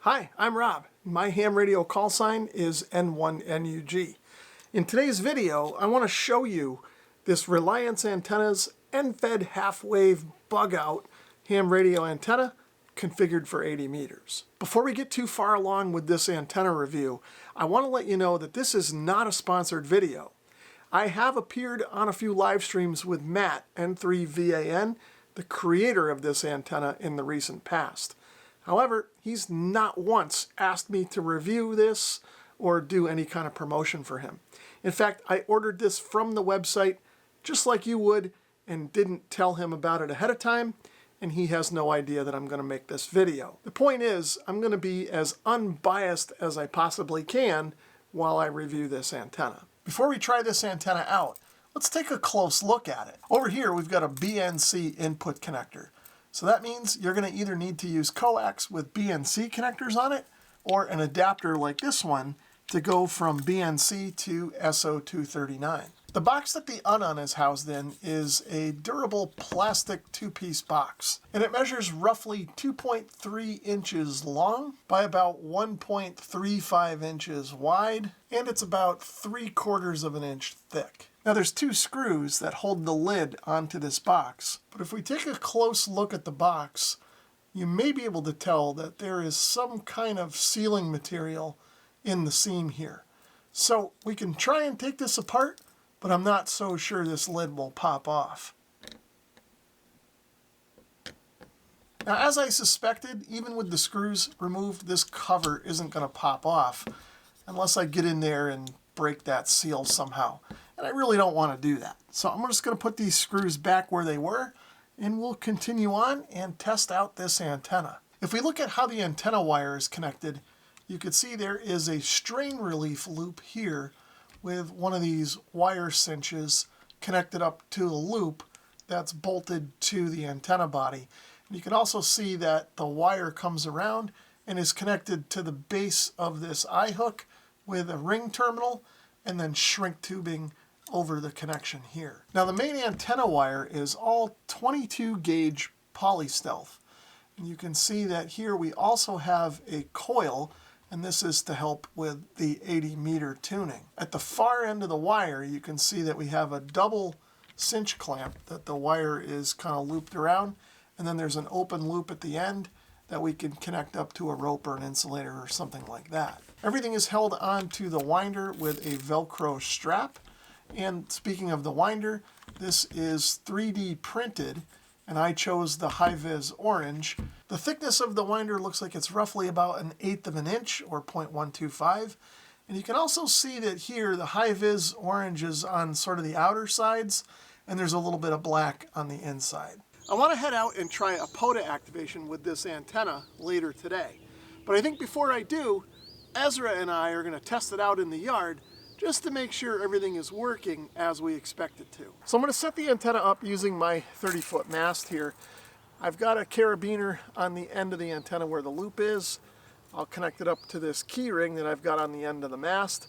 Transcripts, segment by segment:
Hi, I'm Rob. My ham radio call sign is N1NUG. In today's video, I want to show you this Reliance Antennas EFHW Bugout ham radio antenna configured for 80 meters. Before we get too far along with this antenna review, I want to let you know that this is not a sponsored video. I have appeared on a few live streams with Matt, N3VAN, the creator of this antenna, in the recent past. However, he's not once asked me to review this or do any kind of promotion for him. In fact, I ordered this from the website just like you would and didn't tell him about it ahead of time, and he has no idea that I'm going to make this video. The point is, I'm going to be as unbiased as I possibly can while I review this antenna. Before we try this antenna out, let's take a close look at it. Over here, we've got a BNC input connector. So that means you're going to either need to use coax with BNC connectors on it or an adapter like this one to go from BNC to SO239. The box that the Unon is housed in is a durable plastic two-piece box, and it measures roughly 2.3 inches long by about 1.35 inches wide, and it's about 3/4 of an inch thick. Now there's two screws that hold the lid onto this box, but if we take a close look at the box, you may be able to tell that there is some kind of sealing material in the seam here. So we can try and take this apart, but I'm not so sure this lid will pop off. Now, as I suspected, even with the screws removed, this cover isn't going to pop off unless I get in there and break that seal somehow. And I really don't want to do that. So I'm just going to put these screws back where they were, and we'll continue on and test out this antenna. If we look at how the antenna wire is connected, you can see there is a strain relief loop here with one of these wire cinches connected up to a loop that's bolted to the antenna body. And you can also see that the wire comes around and is connected to the base of this eye hook with a ring terminal and then shrink tubing over the connection here. Now the main antenna wire is all 22 gauge polystealth. And you can see that here we also have a coil, and this is to help with the 80 meter tuning. At the far end of the wire, you can see that we have a double cinch clamp that the wire is kind of looped around, and then there's an open loop at the end that we can connect up to a rope or an insulator or something like that. Everything is held onto the winder with a Velcro strap. And speaking of the winder, this is 3D printed, and I chose the high-vis orange. The thickness of the winder looks like it's roughly about 1/8 of an inch, or 0.125. And you can also see that here the high-vis orange is on sort of the outer sides, and there's a little bit of black on the inside. I want to head out and try a POTA activation with this antenna later today. But I think before I do, Ezra and I are going to test it out in the yard just to make sure everything is working as we expect it to. So I'm going to set the antenna up using my 30-foot mast here. I've got a carabiner on the end of the antenna where the loop is. I'll connect it up to this key ring that I've got on the end of the mast,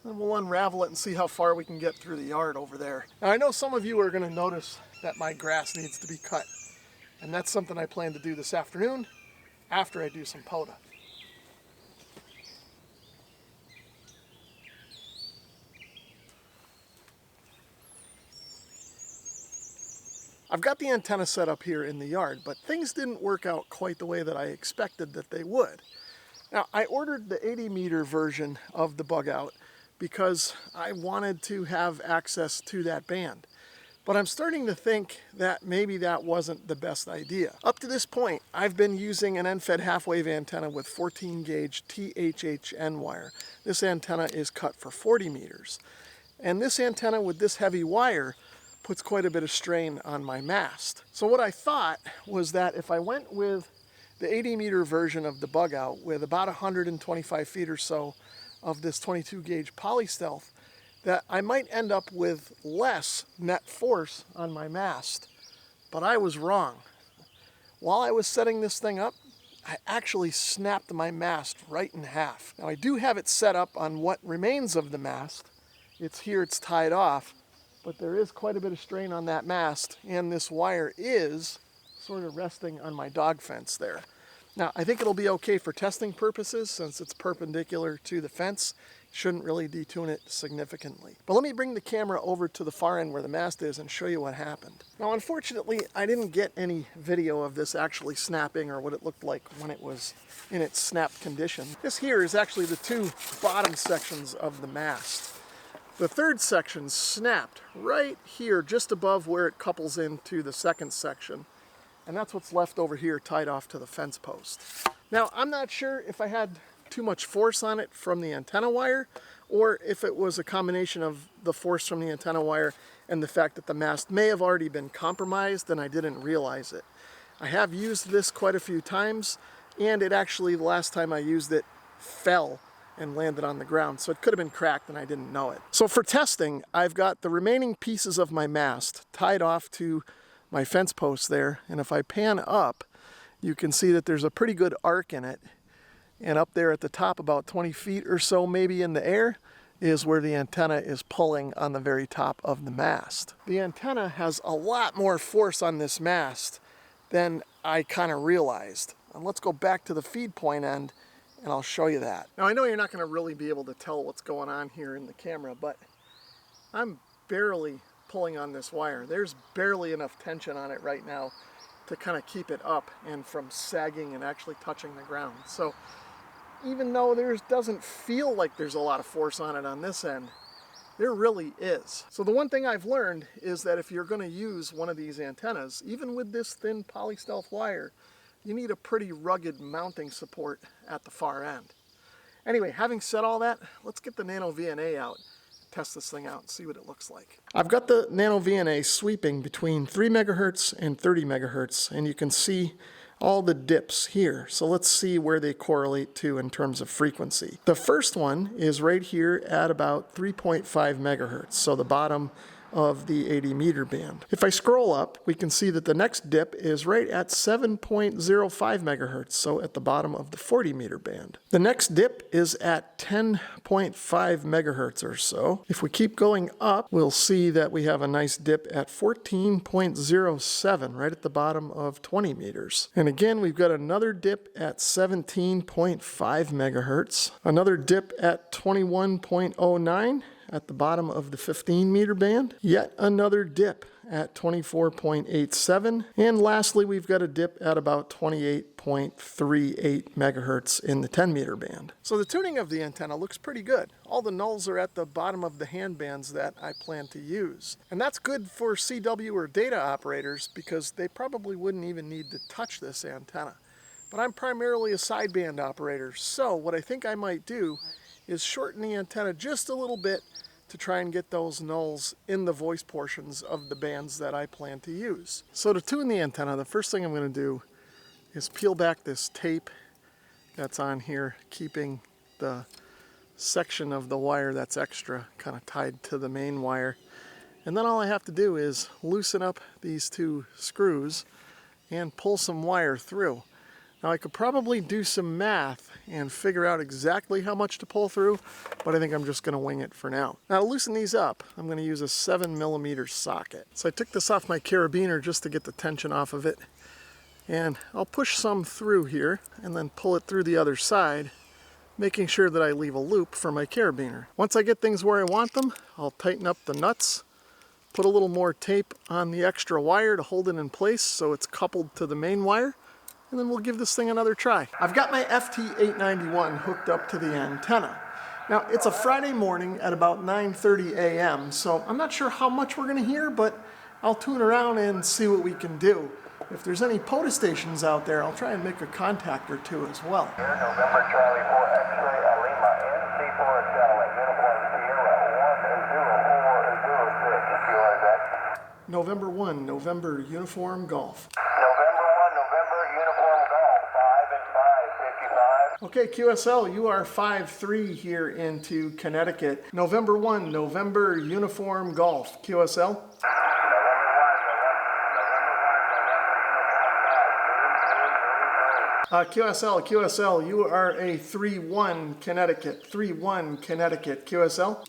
and we'll unravel it and see how far we can get through the yard over there. Now I know some of you are going to notice that my grass needs to be cut, and that's something I plan to do this afternoon after I do some POTA. I've got the antenna set up here in the yard, but things didn't work out quite the way that I expected that they would. Now, I ordered the 80 meter version of the Bugout because I wanted to have access to that band. But I'm starting to think that maybe that wasn't the best idea. Up to this point, I've been using an EFHW antenna with 14 gauge THHN wire. This antenna is cut for 40 meters. And this antenna with this heavy wire puts quite a bit of strain on my mast. So what I thought was that if I went with the 80 meter version of the Bugout with about 125 feet or so of this 22 gauge polystealth, that I might end up with less net force on my mast. But I was wrong. While I was setting this thing up, I actually snapped my mast right in half. Now I do have it set up on what remains of the mast. It's here, it's tied off. But there is quite a bit of strain on that mast, and this wire is sort of resting on my dog fence there. Now, I think it'll be okay for testing purposes since it's perpendicular to the fence. Shouldn't really detune it significantly. But let me bring the camera over to the far end where the mast is and show you what happened. Now, unfortunately, I didn't get any video of this actually snapping or what it looked like when it was in its snapped condition. This here is actually the two bottom sections of the mast. The third section snapped right here, just above where it couples into the second section. And that's what's left over here tied off to the fence post. Now, I'm not sure if I had too much force on it from the antenna wire or if it was a combination of the force from the antenna wire and the fact that the mast may have already been compromised and I didn't realize it. I have used this quite a few times, and it actually, the last time I used it, fell and landed on the ground, so it could have been cracked and I didn't know it. So for testing, I've got the remaining pieces of my mast tied off to my fence post there, and if I pan up, you can see that there's a pretty good arc in it, and up there at the top, about 20 feet or so maybe in the air, is where the antenna is pulling on the very top of the mast. The antenna has a lot more force on this mast than I kind of realized. And let's go back to the feed point end and I'll show you that. Now, I know you're not going to really be able to tell what's going on here in the camera, but I'm barely pulling on this wire. There's barely enough tension on it right now to kind of keep it up and from sagging and actually touching the ground. So even though there doesn't feel like there's a lot of force on it on this end, there really is. So the one thing I've learned is that if you're going to use one of these antennas, even with this thin polystealth wire, you need a pretty rugged mounting support at the far end. Anyway, having said all that, let's get the Nano VNA out, test this thing out, and see what it looks like. I've got the Nano VNA sweeping between 3 megahertz and 30 megahertz, and you can see all the dips here. So let's see where they correlate to in terms of frequency. The first one is right here at about 3.5 megahertz, so the bottom of the 80 meter band. If I scroll up, we can see that the next dip is right at 7.05 megahertz, so at the bottom of the 40 meter band. The next dip is at 10.5 megahertz or so. If we keep going up, we'll see that we have a nice dip at 14.07, right at the bottom of 20 meters. And again, we've got another dip at 17.5 megahertz, another dip at 21.09, at the bottom of the 15 meter band, yet another dip at 24.87, and lastly we've got a dip at about 28.38 megahertz in the 10 meter band. So the tuning of the antenna looks pretty good. All the nulls are at the bottom of the hand bands that I plan to use. And that's good for CW or data operators because they probably wouldn't even need to touch this antenna. But I'm primarily a sideband operator, so what I think I might do is shorten the antenna just a little bit to try and get those nulls in the voice portions of the bands that I plan to use. So to tune the antenna, the first thing I'm going to do is peel back this tape that's on here, keeping the section of the wire that's extra kind of tied to the main wire. And then all I have to do is loosen up these two screws and pull some wire through. Now I could probably do some math and figure out exactly how much to pull through, but I think I'm just going to wing it for now. Now to loosen these up, I'm going to use a 7mm socket. So I took this off my carabiner just to get the tension off of it, and I'll push some through here and then pull it through the other side, making sure that I leave a loop for my carabiner. Once I get things where I want them, I'll tighten up the nuts, put a little more tape on the extra wire to hold it in place so it's coupled to the main wire, and then we'll give this thing another try. I've got my FT891 hooked up to the antenna. Now, it's a Friday morning at about 9:30 a.m., so I'm not sure how much we're going to hear, but I'll tune around and see what we can do. If there's any POTA stations out there, I'll try and make a contact or two as well. Here, November Charlie 4 X-ray, Lima, NC for a satellite, uniform Sierra 100406. You are that? November 1, November Uniform Golf. Okay, QSL, you are 5-3 here into Connecticut. November 1, November Uniform Golf. QSL? QSL, you are a 3-1 Connecticut. 3-1 Connecticut. QSL?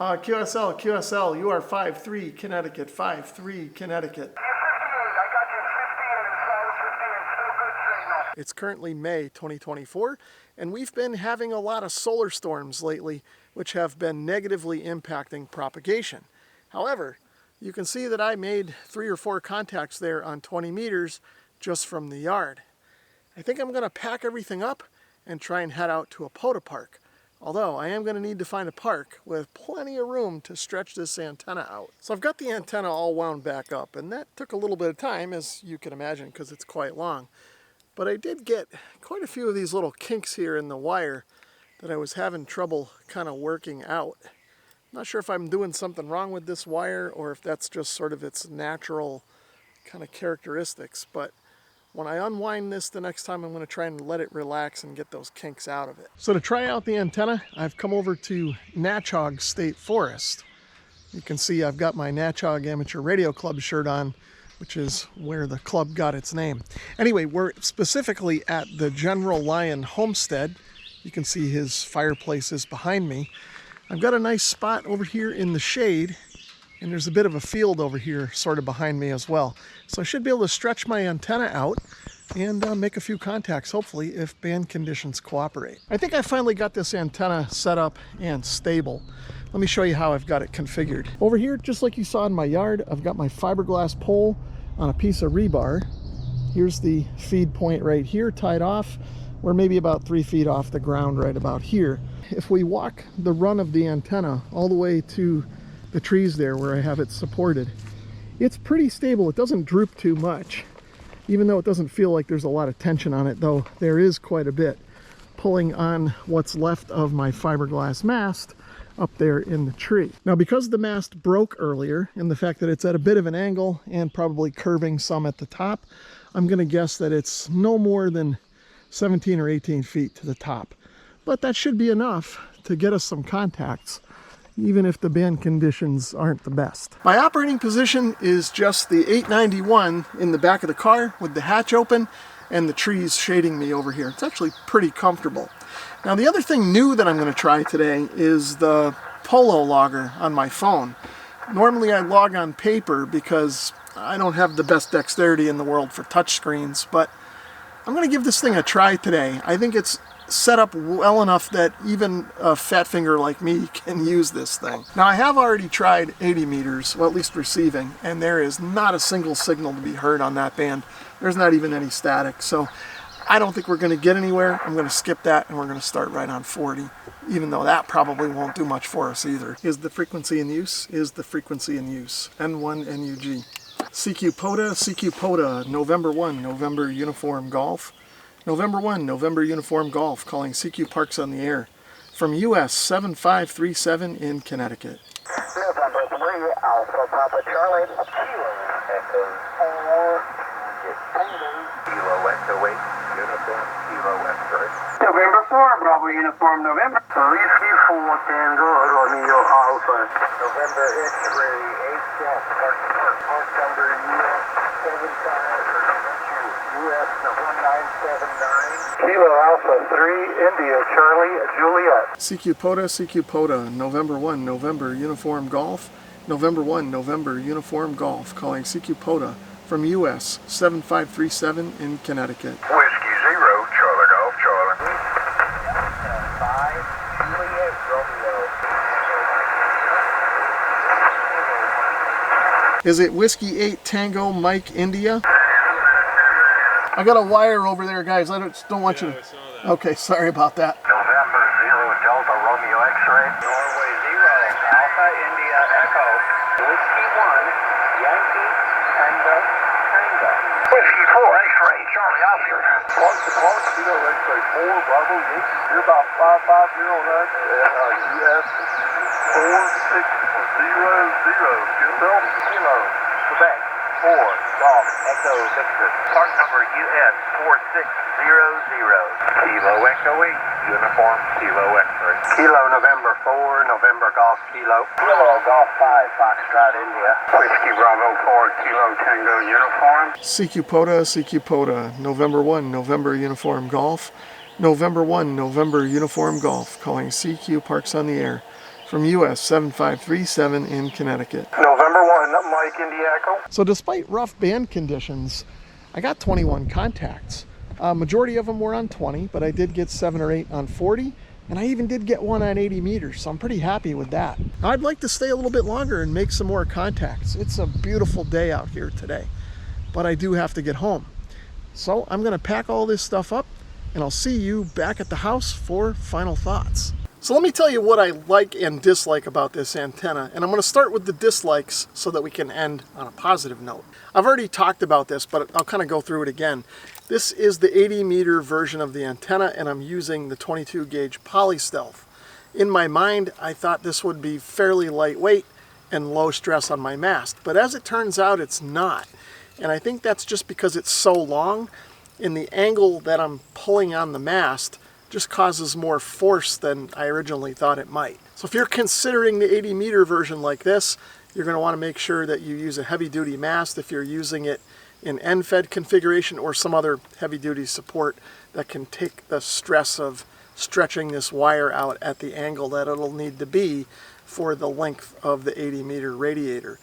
QSL, QSL, you are 5-3 Connecticut, 5-3 Connecticut. It's currently May 2024, and we've been having a lot of solar storms lately, which have been negatively impacting propagation. However, you can see that I made 3 or 4 contacts there on 20 meters just from the yard. I think I'm going to pack everything up and try and head out to a POTA park. Although I am going to need to find a park with plenty of room to stretch this antenna out. So I've got the antenna all wound back up, and that took a little bit of time, as you can imagine, because it's quite long. But I did get quite a few of these little kinks here in the wire that I was having trouble kind of working out. I'm not sure if I'm doing something wrong with this wire or if that's just sort of its natural kind of characteristics, but when I unwind this the next time, I'm going to try and let it relax and get those kinks out of it. So to try out the antenna, I've come over to Natchog State Forest. You can see I've got my Natchog Amateur Radio Club shirt on, which is where the club got its name. Anyway, we're specifically at the General Lyon homestead. You can see his fireplace is behind me. I've got a nice spot over here in the shade, and there's a bit of a field over here sort of behind me as well. So I should be able to stretch my antenna out and make a few contacts, hopefully, if band conditions cooperate. I think I finally got this antenna set up and stable. Let me show you how I've got it configured. Over here, just like you saw in my yard, I've got my fiberglass pole on a piece of rebar. Here's the feed point right here, tied off. We're maybe about 3 feet off the ground right about here. If we walk the run of the antenna all the way to the trees there where I have it supported, it's pretty stable. It doesn't droop too much, even though it doesn't feel like there's a lot of tension on it, though there is quite a bit pulling on what's left of my fiberglass mast up there in the tree. Now, because the mast broke earlier and the fact that it's at a bit of an angle and probably curving some at the top, I'm going to guess that it's no more than 17 or 18 feet to the top. But that should be enough to get us some contacts, even if the band conditions aren't the best. My operating position is just the 891 in the back of the car with the hatch open and the trees shading me over here. It's actually pretty comfortable. Now, the other thing new that I'm going to try today is the Polo logger on my phone. Normally I log on paper because I don't have the best dexterity in the world for touchscreens, but I'm going to give this thing a try today. I think it's set up well enough that even a fat finger like me can use this thing. Now, I have already tried 80 meters, well, at least receiving, and there is not a single signal to be heard on that band. There's not even any static, so I don't think we're going to get anywhere. I'm going to skip that, and we're going to start right on 40, even though that probably won't do much for us either. Is the frequency in use? Is the frequency in use? N1 NUG. CQ POTA, November 1, November Uniform Golf. November 1, November Uniform Golf, calling CQ Parks on the Air from US 7537 in Connecticut. November 3, Alpha Papa Charlie, Kilo Echo 4, Kilo Echo 8, Uniform, Kilo X-ray. November 4, Bravo Uniform, November. Whiskey 4, Tango, Romeo Alpha. November X-ray 8, Golf, Park number US 75. US 1979. Kilo Alpha 3, India Charlie, Juliet. CQ POTA, November 1, November Uniform Golf. November 1, November Uniform Golf, calling CQ POTA from US 7537 in Connecticut. Whiskey 0, Charlie Golf, Charlie. 5, Juliet Romeo. Is it Whiskey 8 Tango Mike India? I got a wire over there, guys. I just don't want you to... Okay, sorry about that. November 0, Delta Romeo X-ray. Norway 0, Alpha India Echo. Whiskey 1, Yankee Tango Tango. Whiskey 4, X-ray, Charlie Oscar. Clark to Clark, Kilo X-ray 4, Bravo Yankee. You're about 550 on that. US 4600. Yourself? Kilo, Quebec 4, Golf Echo Victor. Park number US 4600. Kilo Echo 8, Uniform Kilo X-ray. Kilo November 4, November Golf Kilo. Kilo Golf 5, Foxtrot India. Whiskey Bravo 4, Kilo Tango Uniform. CQ POTA, November 1, November Uniform Golf. November 1, November Uniform Golf, calling CQ Parks on the Air from US 7537 in Connecticut. November 1, Mike, India Echo. So despite rough band conditions, I got 21 contacts. Majority of them were on 20, but I did get 7 or 8 on 40, and I even did get one on 80 meters, so I'm pretty happy with that. Now, I'd like to stay a little bit longer and make some more contacts. It's a beautiful day out here today, but I do have to get home. So I'm gonna pack all this stuff up, and I'll see you back at the house for final thoughts. So let me tell you what I like and dislike about this antenna, and I'm going to start with the dislikes so that we can end on a positive note. I've already talked about this, but I'll kind of go through it again. This is the 80 meter version of the antenna, and I'm using the 22 gauge Polystealth. In my mind, I thought this would be fairly lightweight and low stress on my mast, but as it turns out, it's not. And I think that's just because it's so long, and the angle that I'm pulling on the mast just causes more force than I originally thought it might. So if you're considering the 80 meter version like this, you're going to want to make sure that you use a heavy duty mast if you're using it in end-fed configuration or some other heavy duty support that can take the stress of stretching this wire out at the angle that it'll need to be for the length of the 80 meter radiator.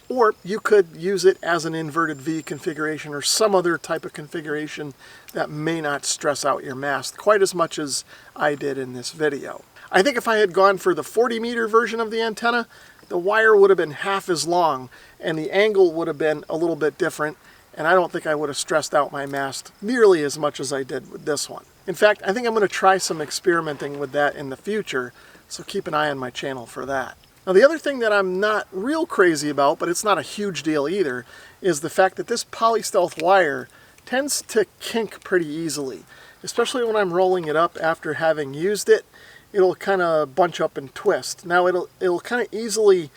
Or you could use it as an inverted V configuration or some other type of configuration that may not stress out your mast quite as much as I did in this video. I think if I had gone for the 40 meter version of the antenna, the wire would have been half as long and the angle would have been a little bit different, and I don't think I would have stressed out my mast nearly as much as I did with this one. In fact, I think I'm going to try some experimenting with that in the future, so keep an eye on my channel for that. Now the other thing that I'm not real crazy about, but it's not a huge deal either, is the fact that this Polystealth wire tends to kink pretty easily. Especially when I'm rolling it up after having used it, it'll kind of bunch up and twist. Now it'll kind of easily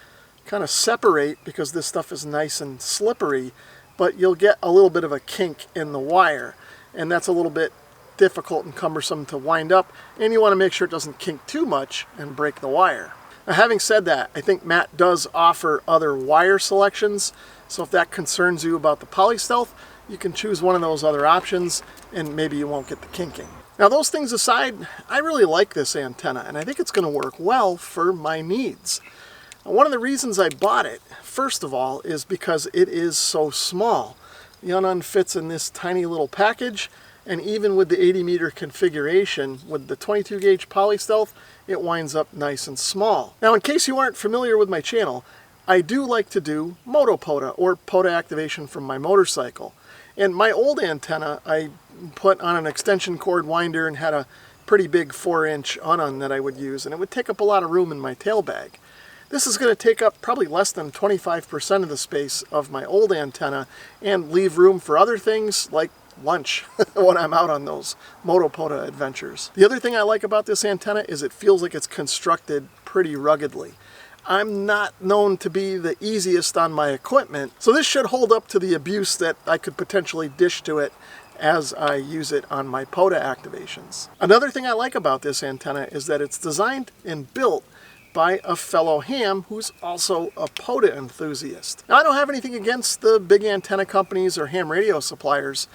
kind of separate because this stuff is nice and slippery, but you'll get a little bit of a kink in the wire, and that's a little bit difficult and cumbersome to wind up, and you want to make sure it doesn't kink too much and break the wire. Now, having said that, I think Matt does offer other wire selections, so if that concerns you about the Polystealth, you can choose one of those other options and maybe you won't get the kinking. Now those things aside, I really like this antenna and I think it's going to work well for my needs. Now, one of the reasons I bought it, first of all, is because it is so small. The Unknown fits in this tiny little package, and even with the 80 meter configuration, with the 22 gauge Polystealth, it winds up nice and small. Now in case you aren't familiar with my channel, I do like to do moto POTA, or POTA activation from my motorcycle. And my old antenna I put on an extension cord winder and had a pretty big 4-inch Unknown that I would use, and it would take up a lot of room in my tail bag. This is going to take up probably less than 25% of the space of my old antenna and leave room for other things like lunch when I'm out on those moto POTA adventures. The other thing I like about this antenna is it feels like it's constructed pretty ruggedly. I'm not known to be the easiest on my equipment, so this should hold up to the abuse that I could potentially dish to it as I use it on my POTA activations. Another thing I like about this antenna is that it's designed and built by a fellow ham who's also a POTA enthusiast. Now, I don't have anything against the big antenna companies or ham radio suppliers,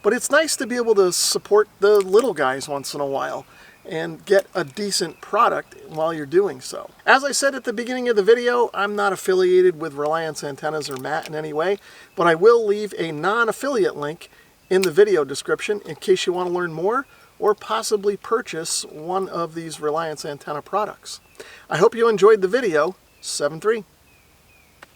but it's nice to be able to support the little guys once in a while and get a decent product while you're doing so. As I said at the beginning of the video, I'm not affiliated with Reliance Antennas or Matt in any way, but I will leave a non-affiliate link in the video description in case you want to learn more or possibly purchase one of these Reliance antenna products. I hope you enjoyed the video. 7-3.